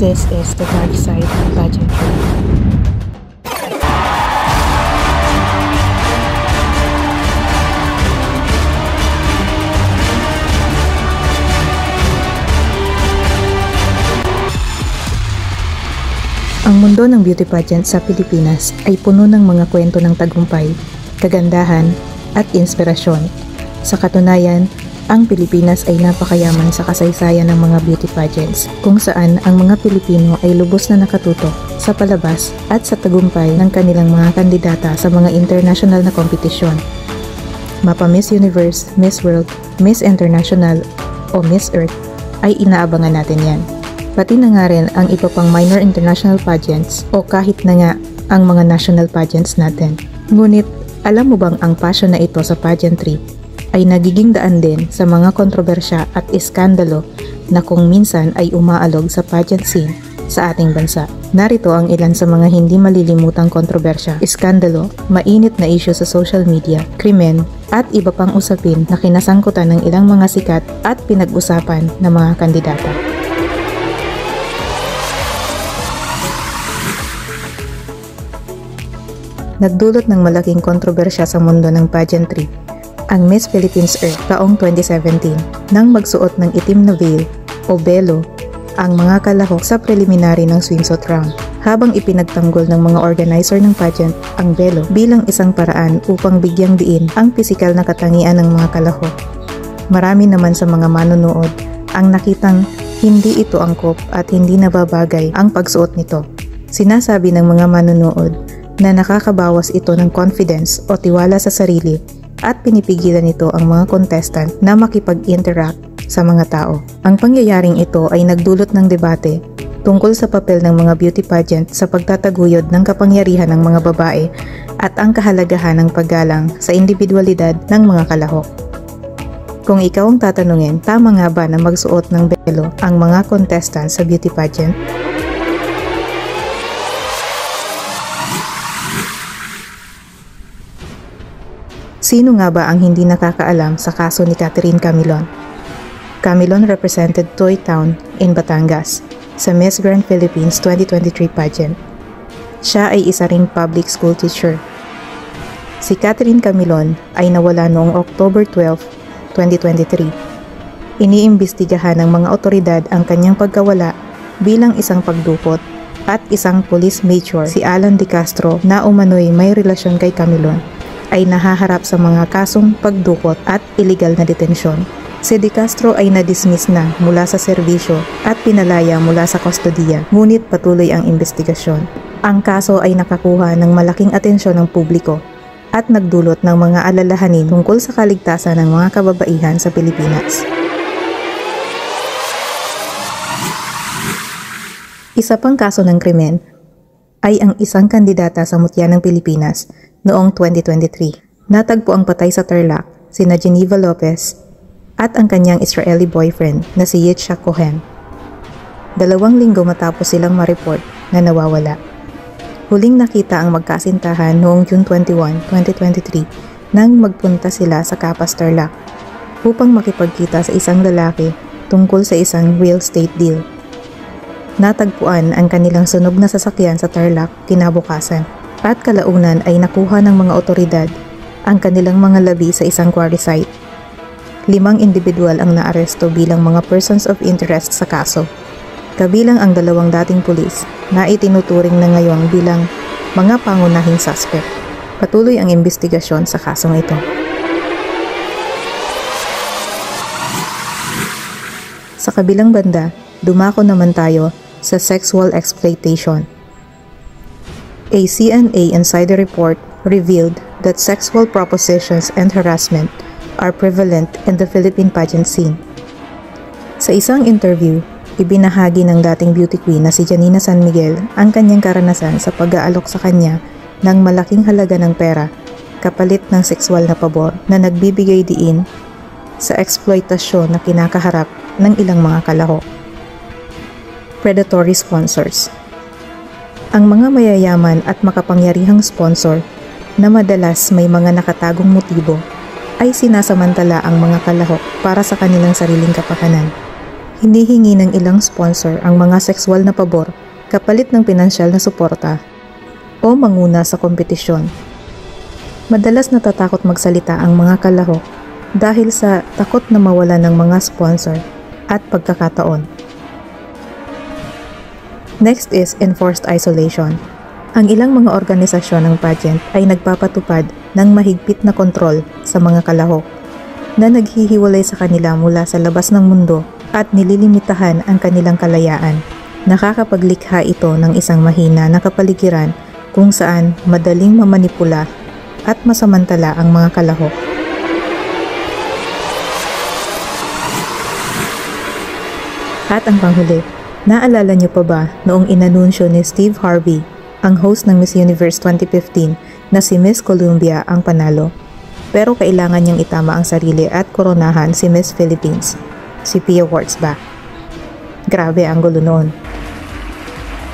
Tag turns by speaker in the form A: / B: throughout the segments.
A: This is the dark side of pageantry. Ang mundo ng beauty pageant sa Pilipinas ay puno ng mga kwento ng tagumpay, kagandahan, at inspirasyon. Sa katunayan, ang Pilipinas ay napakayaman sa kasaysayan ng mga beauty pageants, kung saan ang mga Pilipino ay lubos na nakatutok sa palabas at sa tagumpay ng kanilang mga kandidata sa mga international na kompetisyon. Mapa Miss Universe, Miss World, Miss International o Miss Earth ay inaabangan natin yan. Pati na nga rin ang iba pang minor international pageants o kahit na nga ang mga national pageants natin. Ngunit, alam mo bang ang passion na ito sa pageantry ay nagiging daan din sa mga kontrobersya at iskandalo na kung minsan ay umaalog sa pageant scene sa ating bansa. Narito ang ilan sa mga hindi malilimutang kontrobersya, iskandalo, mainit na issue sa social media, krimen, at iba pang usapin na kinasangkutan ng ilang mga sikat at pinag-usapan ng mga kandidata. Nagdulot ng malaking kontrobersya sa mundo ng pageantry ang Miss Philippines Earth taong 2017 nang magsuot ng itim na veil o belo ang mga kalahok sa preliminary ng swimsuit round, habang ipinagtanggol ng mga organizer ng pageant ang belo bilang isang paraan upang bigyang diin ang pisikal na katangian ng mga kalahok. Marami naman sa mga manonood ang nakitang hindi ito angkop at hindi nababagay ang pagsuot nito. Sinasabi ng mga manonood na nakakabawas ito ng confidence o tiwala sa sarili at pinipigilan nito ang mga contestant na makipag-interact sa mga tao. Ang pangyayaring ito ay nagdulot ng debate tungkol sa papel ng mga beauty pageant sa pagtataguyod ng kapangyarihan ng mga babae at ang kahalagahan ng paggalang sa individualidad ng mga kalahok. Kung ikaw ang tatanungin, tama nga ba na magsuot ng belo ang mga contestant sa beauty pageant? Sino nga ba ang hindi nakakaalam sa kaso ni Catherine Camilon? Camilon represented Toy Town in Batangas sa Miss Grand Philippines 2023 pageant. Siya ay isa ring public school teacher. Si Catherine Camilon ay nawala noong October 12, 2023. Iniimbestigahan ng mga otoridad ang kanyang pagkawala bilang isang pagdukot at isang police major, si Alan De Castro, na umano'y may relasyon kay Camilon, ay nahaharap sa mga kasong pagdukot at illegal na detensyon. Si De Castro ay na-dismiss na mula sa serbisyo at pinalaya mula sa kustodiya, ngunit patuloy ang investigasyon. Ang kaso ay nakakuha ng malaking atensyon ng publiko at nagdulot ng mga alalahanin tungkol sa kaligtasan ng mga kababaihan sa Pilipinas. Isa pang kaso ng krimen ay ang isang kandidata sa mutya ng Pilipinas noong 2023. Natagpo ang patay sa Tarlac, sina Geneva Lopez at ang kanyang Israeli boyfriend na si Yitzhak Cohen. 2 linggo matapos silang ma-report na nawawala. Huling nakita ang magkasintahan noong June 21, 2023 nang magpunta sila sa Capas Tarlac upang makipagkita sa isang lalaki tungkol sa isang real estate deal. Natagpuan ang kanilang sunog na sasakyan sa Tarlac kinabukasan. At kalaunan ay nakuha ng mga otoridad ang kanilang mga labi sa isang quarry site. 5 individual ang naaresto bilang mga persons of interest sa kaso, kabilang ang 2 dating pulis na itinuturing na ngayon bilang mga pangunahing suspect. Patuloy ang investigasyon sa kasong ito. Sa kabilang banda, dumako naman tayo sa sexual exploitation. A CNA insider report revealed that sexual propositions and harassment are prevalent in the Philippine pageant scene. Sa isang interview, ibinahagi ng dating beauty queen na si Janina San Miguel ang kanyang karanasan sa pag-aalok sa kanya ng malaking halaga ng pera kapalit ng sexual na pabor na nagbibigay diin sa eksploitasyon na kinakaharap ng ilang mga kalahok. Predatory sponsors. Ang mga mayayaman at makapangyarihang sponsor na madalas may mga nakatagong motibo ay sinasamantala ang mga kalahok para sa kanilang sariling kapakanan. Hinihingi ng ilang sponsor ang mga sexual na pabor kapalit ng pinansyal na suporta o manguna sa kompetisyon. Madalas natatakot magsalita ang mga kalahok dahil sa takot na mawala ng mga sponsor at pagkakataon. Next is enforced isolation. Ang ilang mga organisasyon ng pageant ay nagpapatupad ng mahigpit na kontrol sa mga kalahok na naghihiwalay sa kanila mula sa labas ng mundo at nililimitahan ang kanilang kalayaan. Nakakapaglikha ito ng isang mahina na kapaligiran kung saan madaling mamanipula at masamantala ang mga kalahok. At ang panghuli, naalala niyo pa ba noong inanunsyo ni Steve Harvey, ang host ng Miss Universe 2015, na si Miss Columbia ang panalo? Pero kailangan niyang itama ang sarili at koronahan si Miss Philippines, si Pia Wurtzbach. Grabe ang gulo noon.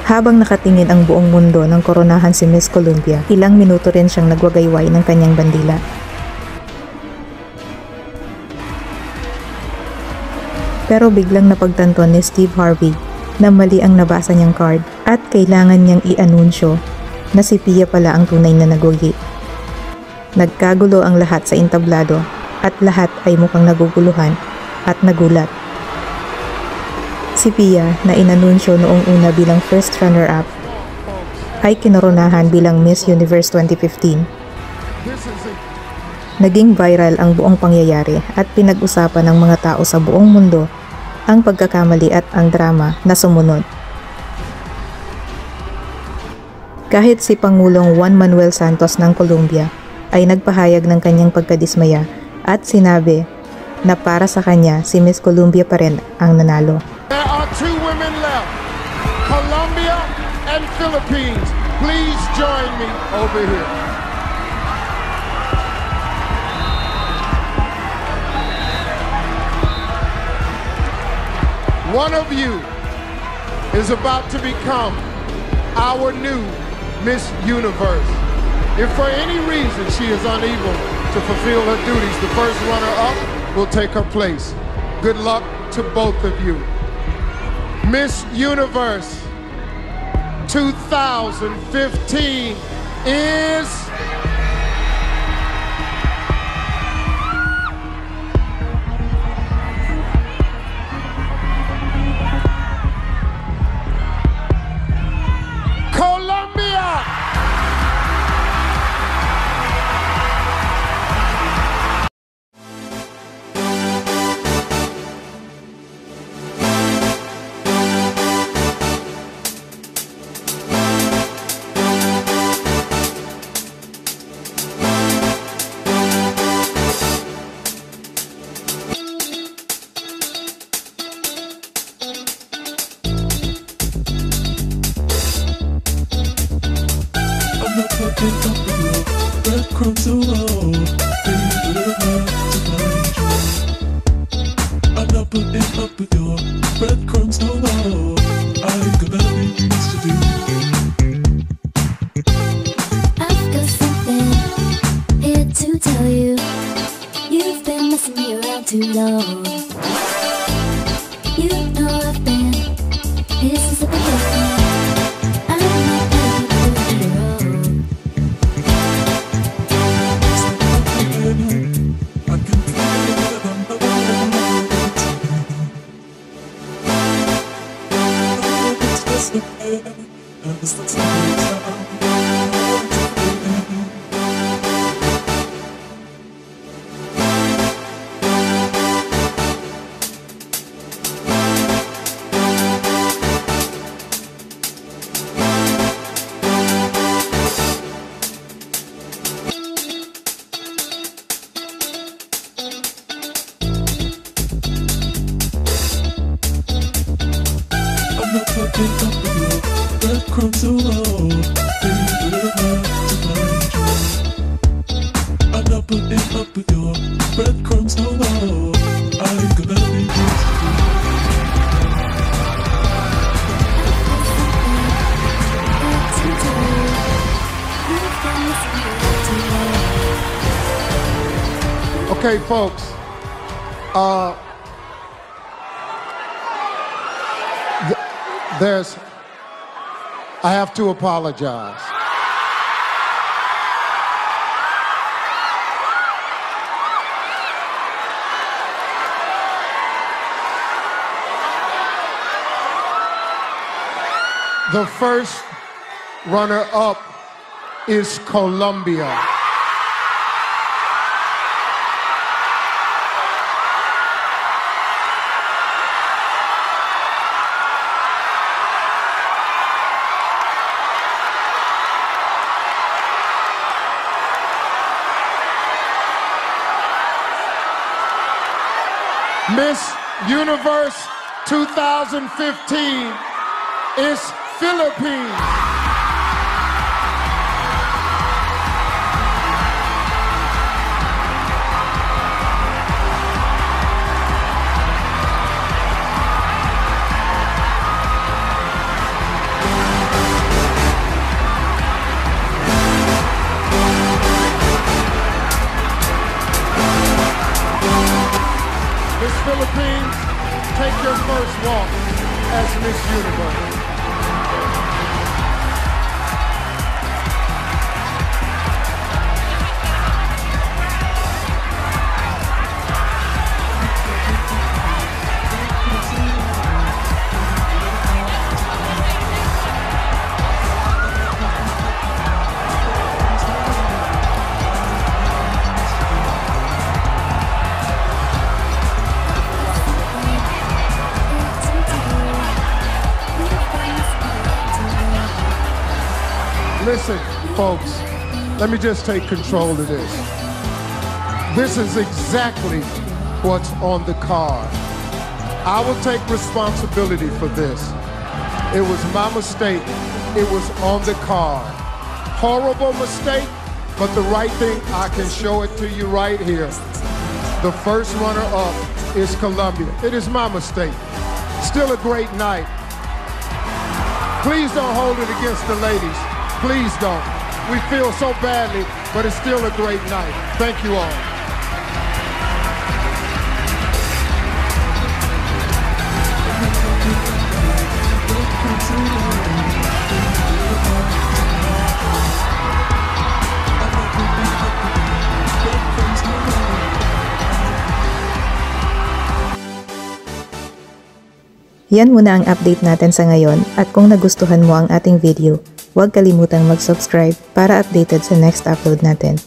A: Habang nakatingin ang buong mundo ng koronahan si Miss Columbia, ilang minuto rin siyang nagwagayway ng kanyang bandila. Pero biglang napagtanto ni Steve Harvey na mali ang nabasa niyang card at kailangan niyang i-anunsyo na si Pia pala ang tunay na nagwagi. Nagkagulo ang lahat sa entablado at lahat ay mukhang naguguluhan at nagulat. Si Pia na inanunsyo noong una bilang first runner-up ay kinoronahan bilang Miss Universe 2015. Naging viral ang buong pangyayari at pinag-usapan ng mga tao sa buong mundo ang pagkakamali at ang drama na sumunod. Kahit si Pangulong Juan Manuel Santos ng Colombia ay nagpahayag ng kanyang pagkadismaya at sinabi na para sa kanya si Miss Colombia pa rin ang nanalo.
B: There are two women left, Colombia and Philippines. Please join me over here. One of you is about to become our new Miss Universe. If for any reason she is unable to fulfill her duties, the first runner-up will take her place. Good luck to both of you. Miss Universe 2015 is Colombia.
C: Breadcrumbs so low, baby, little hard to find you. I'm not putting up with your breadcrumbs so low. I've got better things to do.
D: I've got something here to tell you. You've been messing me around too long. You know I've been here since the beginning. I'm not ready to do it wrong.
C: I can feel it on the world. It's just a pain, and it's the time. Picking up with your breadcrumbs so low, baby, little hard to find you. I'm not putting up with your breadcrumbs so low. I've got better things to do.
B: Okay, folks. I have to apologize. The first runner-up is Colombia. Miss Universe 2015 is Philippines. Miss Philippines, take your first walk as Miss Universe. Listen, folks, let me just take control of this. This is exactly what's on the card. I will take responsibility for this. It was my mistake. It was on the card. Horrible mistake, but the right thing, I can show it to you right here. The first runner-up is Colombia. It is my mistake. Still a great night. Please don't hold it against the ladies. Please don't. We feel so badly, but it's still a great night. Thank you all.
A: Yan muna ang update natin sa ngayon, at kung nagustuhan mo ang ating video, huwag kalimutang mag-subscribe para updated sa next upload natin.